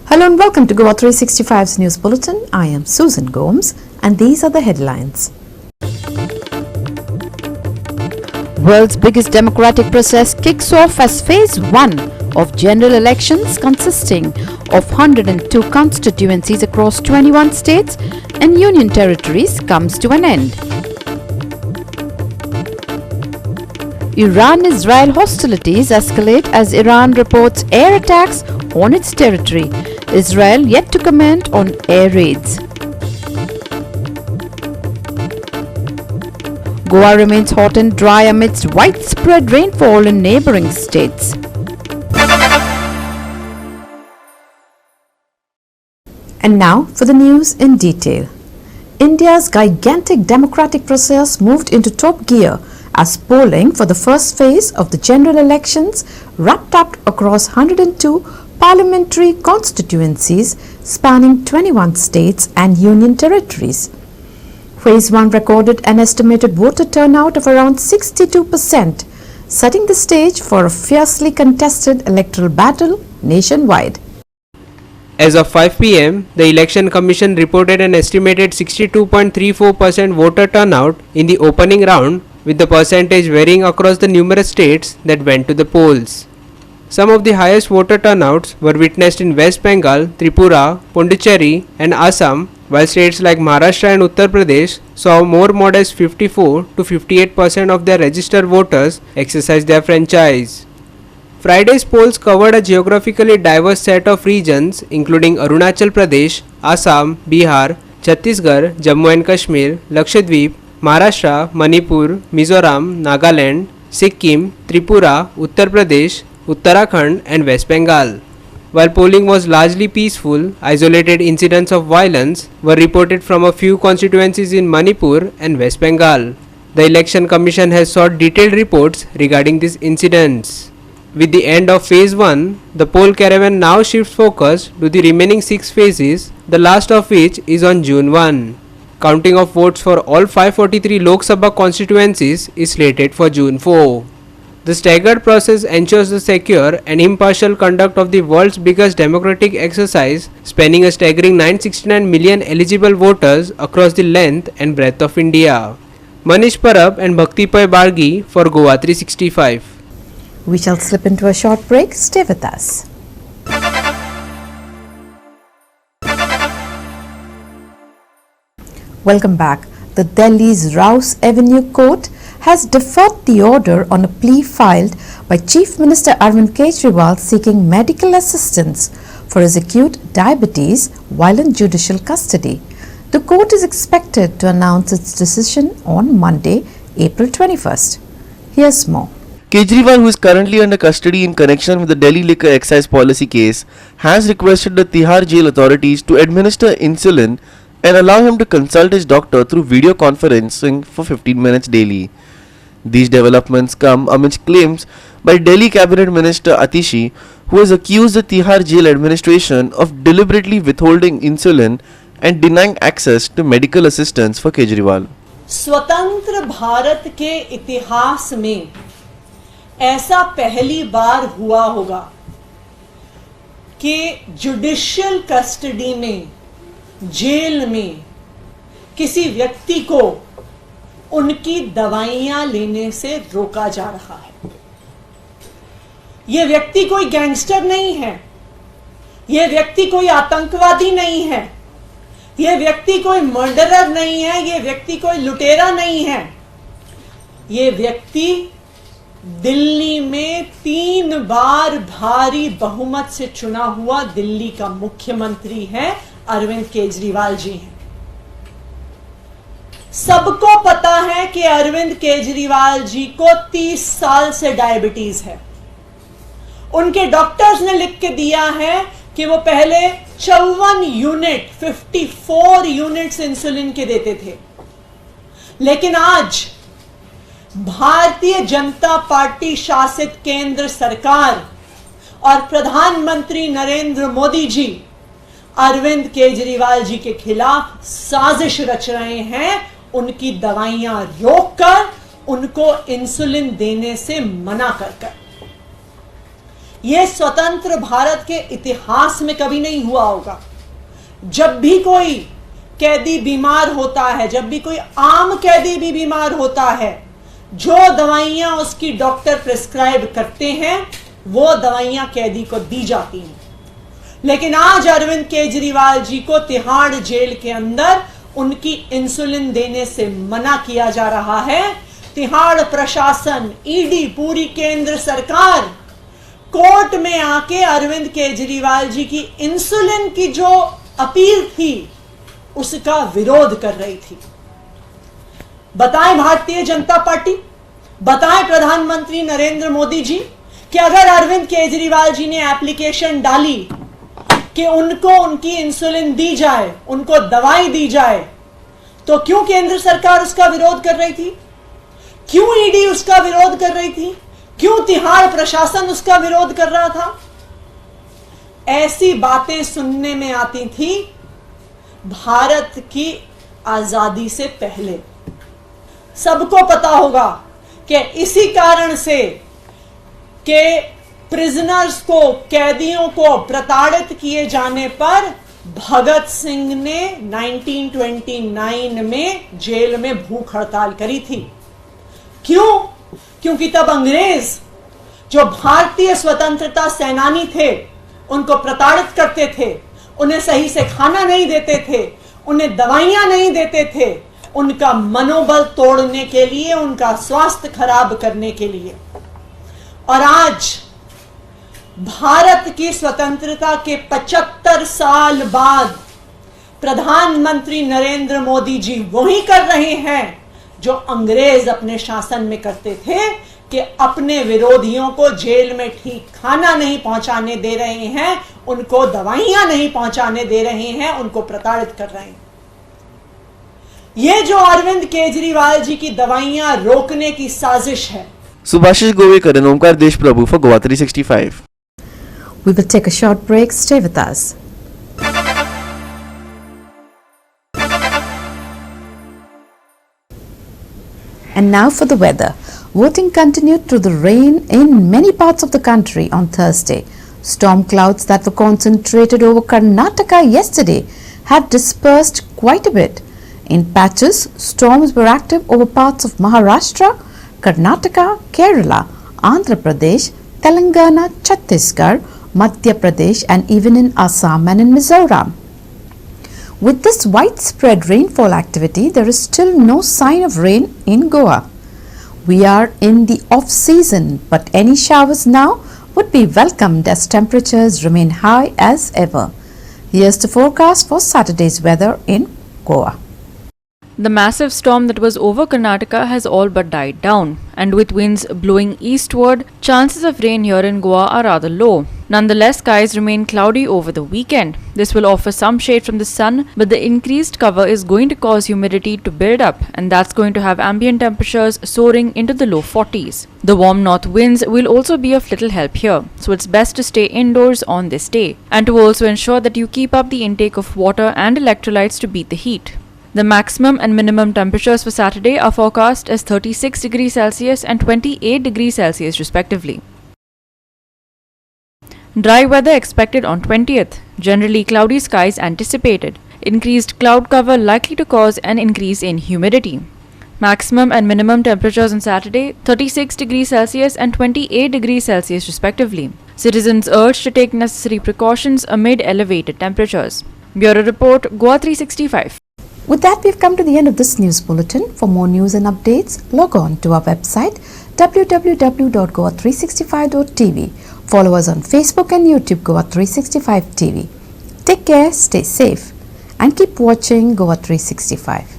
Hello and welcome to Goa 365's News Bulletin. I am Susan Gomes and these are the headlines. World's biggest democratic process kicks off as Phase 1 of general elections consisting of 102 constituencies across 21 states and union territories comes to an end. Iran-Israel hostilities escalate as Iran reports air attacks on its territory. Israel yet to comment on air raids. Goa remains hot and dry amidst widespread rainfall in neighbouring states. And now for the news in detail. India's gigantic democratic process moved into top gear as polling for the first phase of the general elections wrapped up across 102 parliamentary constituencies spanning 21 states and union territories. Phase 1 recorded an estimated voter turnout of around 62%, setting the stage for a fiercely contested electoral battle nationwide. As of 5 p.m., the Election Commission reported an estimated 62.34% voter turnout in the opening round, with the percentage varying across the numerous states that went to the polls. Some of the highest voter turnouts were witnessed in West Bengal, Tripura, Pondicherry and Assam, while states like Maharashtra and Uttar Pradesh saw a more modest 54 to 58% of their registered voters exercise their franchise. Friday's polls covered a geographically diverse set of regions including Arunachal Pradesh, Assam, Bihar, Chhattisgarh, Jammu and Kashmir, Lakshadweep, Maharashtra, Manipur, Mizoram, Nagaland, Sikkim, Tripura, Uttar Pradesh, Uttarakhand and West Bengal. While polling was largely peaceful, isolated incidents of violence were reported from a few constituencies in Manipur and West Bengal. The Election Commission has sought detailed reports regarding these incidents. With the end of Phase 1, the poll caravan now shifts focus to the remaining 6 phases, the last of which is on June 1. Counting of votes for all 543 Lok Sabha constituencies is slated for June 4. The staggered process ensures the secure and impartial conduct of the world's biggest democratic exercise, spanning a staggering 969 million eligible voters across the length and breadth of India. Manish Parab and Bhaktipai Bargi for Goa 365. We shall slip into a short break. Stay with us. Welcome back. The Delhi's Rouse Avenue Court has deferred the order on a plea filed by Chief Minister Arvind Kejriwal seeking medical assistance for his acute diabetes while in judicial custody. The court is expected to announce its decision on Monday, April 21st. Here's more. Kejriwal, who is currently under custody in connection with the Delhi liquor excise policy case, has requested the Tihar jail authorities to administer insulin and allow him to consult his doctor through video conferencing for 15 minutes daily. These developments come amidst claims by Delhi Cabinet Minister Atishi, who has accused the Tihar jail administration of deliberately withholding insulin and denying access to medical assistance for Kejriwal. स्वतंत्र भारत के इतिहास में ऐसा पहली बार हुआ होगा कि judicial custody में, जेल में किसी व्यक्ति को उनकी दवाइयां लेने से रोका जा रहा है। यह व्यक्ति कोई गैंगस्टर नहीं है, यह व्यक्ति कोई आतंकवादी नहीं है, यह व्यक्ति कोई मर्डरर नहीं है, यह व्यक्ति कोई लुटेरा नहीं है। यह व्यक्ति दिल्ली में 3 बार भारी बहुमत से चुना हुआ दिल्ली का मुख्यमंत्री है, अरविंद केजरीवाल जी हैं। सबको पता है कि अरविंद केजरीवाल जी को 30 साल से डायबिटीज है। उनके डॉक्टर्स ने लिख के दिया है कि वो पहले 54 यूनिट्स इंसुलिन के देते थे, लेकिन आज भारतीय जनता पार्टी शासित केंद्र सरकार और प्रधानमंत्री नरेंद्र मोदी जी अरविंद केजरीवाल जी के खिलाफ साजिश रच रहे हैं, उनकी दवाइयां रोककर उनको इंसुलिन देने से मना कर। ये स्वतंत्र भारत के इतिहास में कभी नहीं हुआ होगा। जब भी कोई कैदी बीमार होता है, जब भी कोई आम कैदी भी बीमार होता है, जो दवाइयां उसकी डॉक्टर प्रिस्क्राइब करते हैं वो दवाइयां कैदी को दी जाती हैं। लेकिन आज अरविंद केजरीवाल जी को तिहाड़ जेल के अंदर उनकी इंसुलिन देने से मना किया जा रहा है। तिहाड़ प्रशासन, ईडी, पूरी केंद्र सरकार कोर्ट में आके अरविंद केजरीवाल जी की इंसुलिन की जो अपील थी उसका विरोध कर रही थी। बताएं भारतीय जनता पार्टी, बताएं प्रधानमंत्री नरेंद्र मोदी जी कि अगर अरविंद केजरीवाल जी ने एप्लीकेशन डाली कि उनको उनकी इंसुलिन दी जाए, उनको दवाई दी जाए, तो क्यों केंद्र सरकार उसका विरोध कर रही थी? क्यों ईडी उसका विरोध कर रही थी? क्यों तिहाड़ प्रशासन उसका विरोध कर रहा था? ऐसी बातें सुनने में आती थी भारत की आजादी से पहले। सबको पता होगा कि इसी कारण से कि प्रिजनर्स को, कैदियों को प्रताड़ित किए जाने पर भगत सिंह ने 1929 में जेल में भूख हड़ताल करी थी। क्यों? क्योंकि तब अंग्रेज जो भारतीय स्वतंत्रता सेनानी थे उनको प्रताड़ित करते थे, उन्हें सही से खाना नहीं देते थे, उन्हें दवाइयां नहीं देते थे, उनका मनोबल तोड़ने के लिए, उनका स्वास्थ्य खराब करने के लिए। और आज भारत की स्वतंत्रता के 75 साल बाद प्रधानमंत्री नरेंद्र मोदी जी वही कर रहे हैं जो अंग्रेज अपने शासन में करते थे कि अपने विरोधियों को जेल में ठीक खाना नहीं पहुंचाने दे रहे हैं, उनको दवाइयां नहीं पहुंचाने दे रहे हैं, उनको प्रताड़ित कर रहे हैं। ये जो अरविंद केजरीवाल जी की दवाइयां रोकने की साजिश है। Subhashish Govekar and Omkar Deshprabhu for Goa 365. We will take a short break. Stay with us. And now for the weather. Voting continued through the rain in many parts of the country on Thursday. Storm clouds that were concentrated over Karnataka yesterday have dispersed quite a bit. In patches, storms were active over parts of Maharashtra, Karnataka, Kerala, Andhra Pradesh, Telangana, Chhattisgarh, Madhya Pradesh and even in Assam and in Mizoram. With this widespread rainfall activity, there is still no sign of rain in Goa. We are in the off-season, but any showers now would be welcomed as temperatures remain high as ever. Here's the forecast for Saturday's weather in Goa. The massive storm that was over Karnataka has all but died down, and with winds blowing eastward, chances of rain here in Goa are rather low. Nonetheless, skies remain cloudy over the weekend. This will offer some shade from the sun, but the increased cover is going to cause humidity to build up, and that's going to have ambient temperatures soaring into the low 40s. The warm north winds will also be of little help here, so it's best to stay indoors on this day, and to also ensure that you keep up the intake of water and electrolytes to beat the heat. The maximum and minimum temperatures for Saturday are forecast as 36 degrees Celsius and 28 degrees Celsius respectively. Dry weather expected on 20th. Generally cloudy skies anticipated. Increased cloud cover likely to cause an increase in humidity. Maximum and minimum temperatures on Saturday 36 degrees Celsius and 28 degrees Celsius respectively. Citizens urged to take necessary precautions amid elevated temperatures. Bureau Report, Goa 365. With that, we've come to the end of this news bulletin. For more news and updates, log on to our website www.goa365.tv. Follow us on Facebook and YouTube Goa 365 TV. Take care, stay safe and keep watching Goa 365.